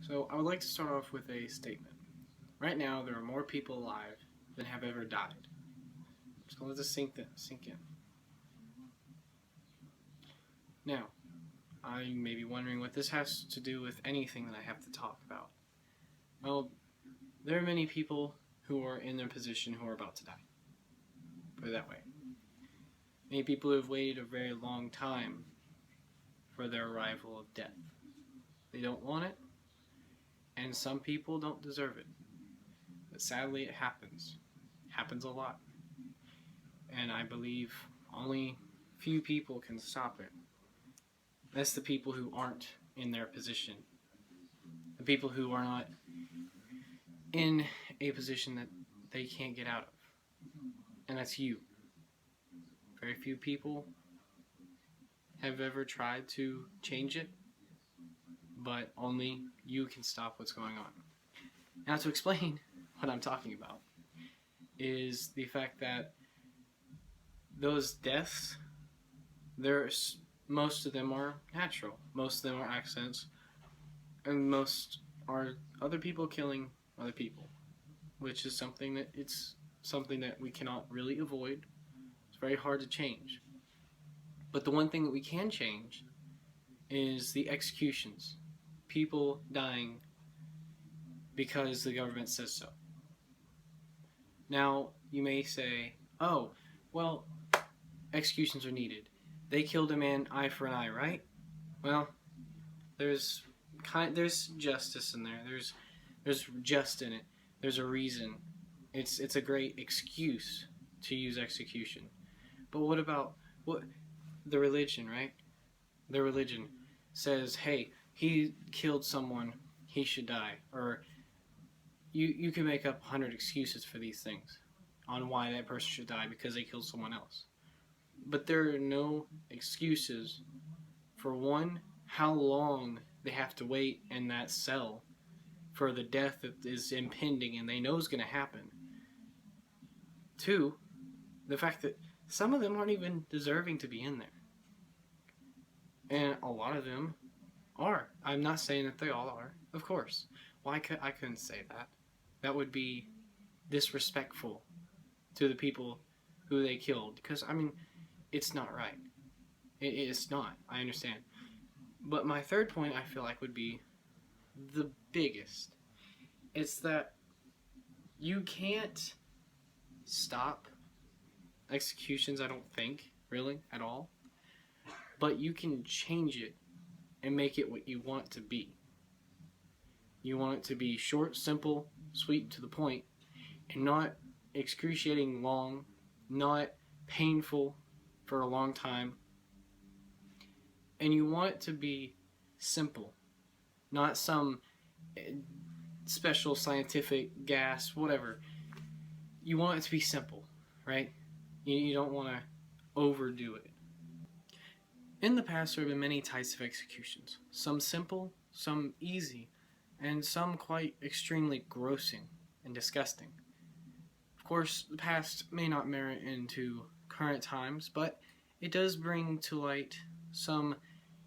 So I would like to start off with a statement. Right now, there are more people alive than have ever died. So let this sink in. Now, I may be wondering what this has to do with anything that I have to talk about. Well, there are many people who are in their position who are about to die. Put it that way. Many people who have waited a very long time for their arrival of death. They don't want it, and some people don't deserve it. But sadly, it happens. It happens a lot. And I believe only few people can stop it. That's the people who aren't in their position. The people who are not in a position that they can't get out of. And that's you. Very few people have ever tried to change it, but only you can stop what's going on. Now, to explain what I'm talking about is the fact that those deaths, most of them are natural. Most of them are accidents, and most are other people killing other people, which is something that we cannot really avoid. It's very hard to change. But the one thing that we can change is the executions. People dying because the government says so. Now, you may say, oh, well, executions are needed. They killed a man eye for an eye, right? Well, there's justice in there. There's just in it. There's a reason. It's a great excuse to use execution. But what about the religion, right? The religion says, hey, he killed someone, he should die. Or you can make up 100 excuses for these things on why that person should die because they killed someone else. But there are no excuses for one, how long they have to wait in that cell for the death that is impending and they know is going to happen. Two, the fact that some of them aren't even deserving to be in there. And a lot of them are. I'm not saying that they all are, of course. Well, I couldn't say that. That would be disrespectful to the people who they killed. Because, it's not right. It's not. I understand. But my third point, I feel like, would be the biggest. It's that you can't stop executions, I don't think, really, at all. But you can change it and make it what you want it to be. You want it to be short, simple, sweet, to the point, and not excruciating long, not painful for a long time. And you want it to be simple, not some special scientific gas, whatever. You want it to be simple, right? You don't want to overdo it. In the past, there have been many types of executions. Some simple, some easy, and some quite extremely grossing and disgusting. Of course, the past may not merit into current times, but it does bring to light some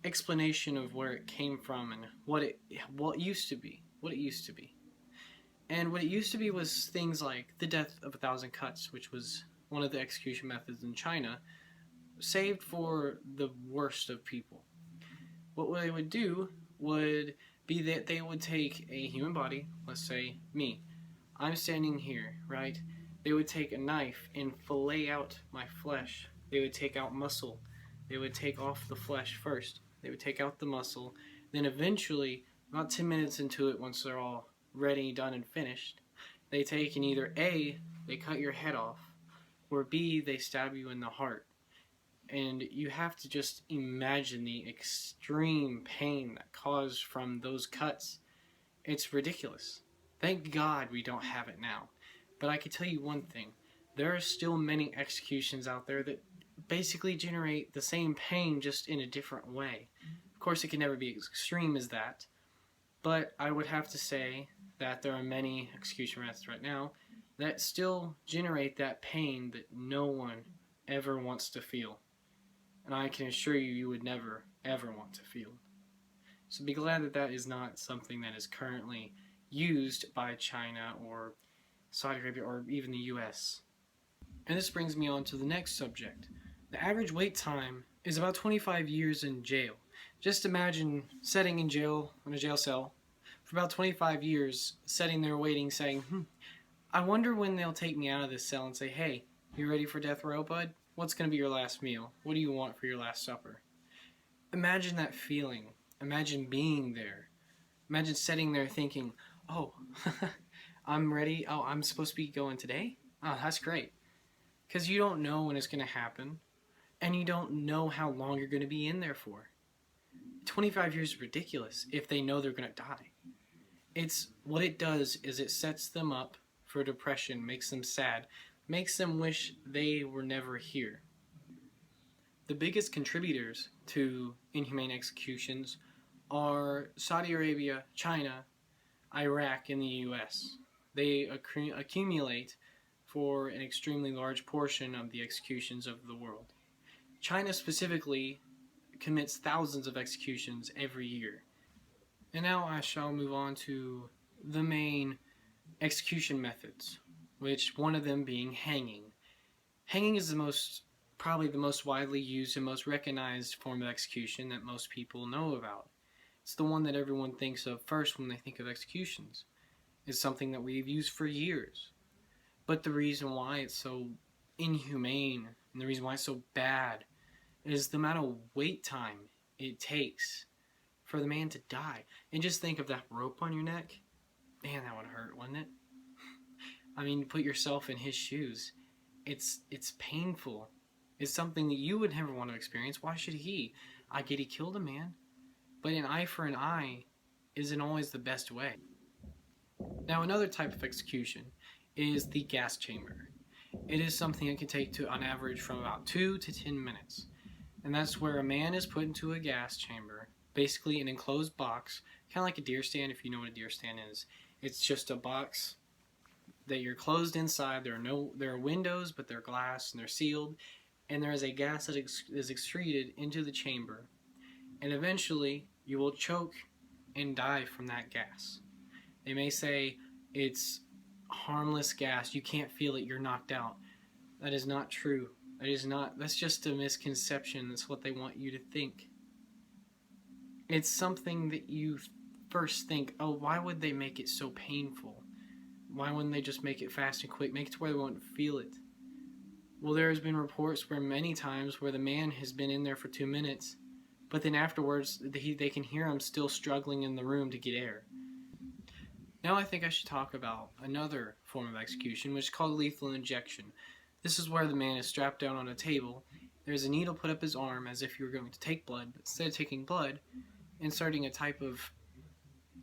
explanation of where it came from and what it used to be. And what it used to be was things like the death of 1,000 cuts, which was one of the execution methods in China, saved for the worst of people. What they would do would be that they would take a human body, let's say me. I'm standing here, right? They would take a knife and fillet out my flesh. They would take out muscle. They would take off the flesh first. They would take out the muscle. Then eventually, about 10 minutes into it, once they're all ready, done, and finished, they take and either A, they cut your head off, or B, they stab you in the heart. And you have to just imagine the extreme pain that caused from those cuts. It's ridiculous. Thank God we don't have it now. But I can tell you one thing. There are still many executions out there that basically generate the same pain, just in a different way. Of course, it can never be as extreme as that. But I would have to say that there are many execution methods right now that still generate that pain that no one ever wants to feel. And I can assure you, you would never, ever want to feel. So be glad that that is not something that is currently used by China or Saudi Arabia or even the US. And this brings me on to the next subject. The average wait time is about 25 years in jail. Just imagine sitting in jail, in a jail cell, for about 25 years, sitting there waiting, saying, I wonder when they'll take me out of this cell and say, hey, you ready for death row, bud? What's going to be your last meal? What do you want for your last supper? Imagine that feeling. Imagine being there. Imagine sitting there thinking, oh, I'm ready. Oh, I'm supposed to be going today? Oh, that's great. Because you don't know when it's going to happen, and you don't know how long you're going to be in there for. 25 years is ridiculous if they know they're going to die. It's what it does is it sets them up for depression, makes them sad, makes them wish they were never here. The biggest contributors to inhumane executions are Saudi Arabia, China, Iraq, and the US. They accumulate for an extremely large portion of the executions of the world. China specifically commits thousands of executions every year. And now I shall move on to the main execution methods, which one of them being hanging. Hanging is probably the most widely used and most recognized form of execution that most people know about. It's the one that everyone thinks of first when they think of executions. It's something that we've used for years. But the reason why it's so inhumane and the reason why it's so bad is the amount of wait time it takes for the man to die. And just think of that rope on your neck. Man, that would hurt, wouldn't it? I mean, put yourself in his shoes. It's painful. It's something that you would never want to experience. Why should he? I get he killed a man. But an eye for an eye isn't always the best way. Now, another type of execution is the gas chamber. It is something that can take on average from about 2 to 10 minutes. And that's where a man is put into a gas chamber, basically an enclosed box, kind of like a deer stand if you know what a deer stand is. It's just a box that you're closed inside. There are windows, but they're glass and they're sealed. And there is a gas that is excreted into the chamber. And eventually, you will choke and die from that gas. They may say it's harmless gas. You can't feel it. You're knocked out. That is not true. That's just a misconception. That's what they want you to think. It's something that you first think, oh, why would they make it so painful? Why wouldn't they just make it fast and quick? Make it to where they won't feel it. Well, there has been reports where many times where the man has been in there for 2 minutes, but then afterwards they can hear him still struggling in the room to get air. Now I think I should talk about another form of execution, which is called lethal injection. This is where the man is strapped down on a table. There's a needle put up his arm as if you were going to take blood, but instead of taking blood, inserting a type of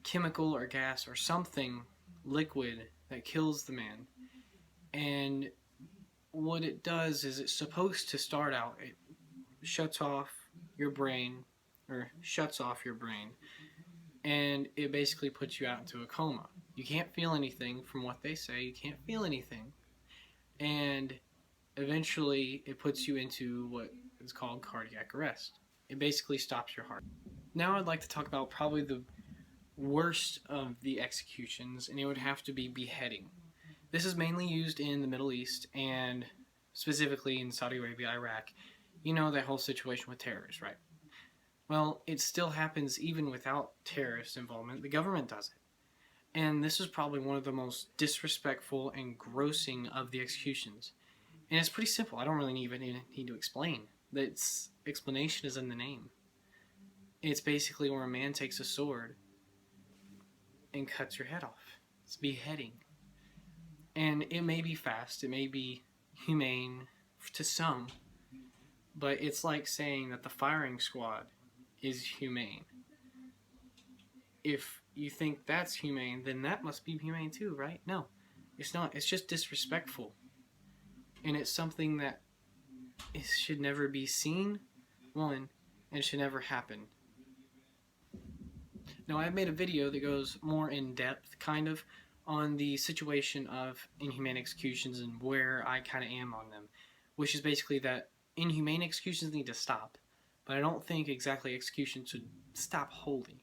chemical or gas or something liquid that kills the man. And what it does is it's supposed to start out, it shuts off your brain, and it basically puts you out into a coma. You can't feel anything from what they say. You can't feel anything. And eventually it puts you into what is called cardiac arrest. It basically stops your heart. Now I'd like to talk about probably the worst of the executions, and it would have to be beheading. This is mainly used in the Middle East and specifically in Saudi Arabia, Iraq. You know that whole situation with terrorists, right? Well, it still happens even without terrorist involvement. The government does it. And this is probably one of the most disrespectful and grossing of the executions. And it's pretty simple. I don't really even need to explain. Its explanation is in the name. It's basically where a man takes a sword and cuts your head off. It's beheading. And it may be fast, it may be humane to some, but it's like saying that the firing squad is humane. If you think that's humane, then that must be humane too, right? No, it's not. It's just disrespectful. And it's something that it should never be seen, one, and should never happen. Now, I've made a video that goes more in depth, kind of, on the situation of inhumane executions and where I kind of am on them, which is basically that inhumane executions need to stop, but I don't think exactly executions should stop wholly.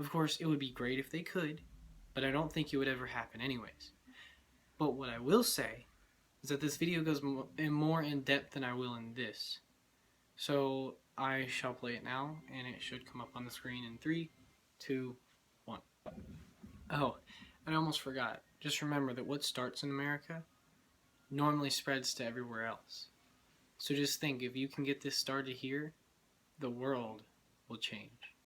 Of course, it would be great if they could, but I don't think it would ever happen anyways. But what I will say is that this video goes more in depth than I will in this. So I shall play it now, and it should come up on the screen in 3, 2, 1. Oh, and I almost forgot. Just remember that what starts in America normally spreads to everywhere else. So just think, if you can get this started here, the world will change.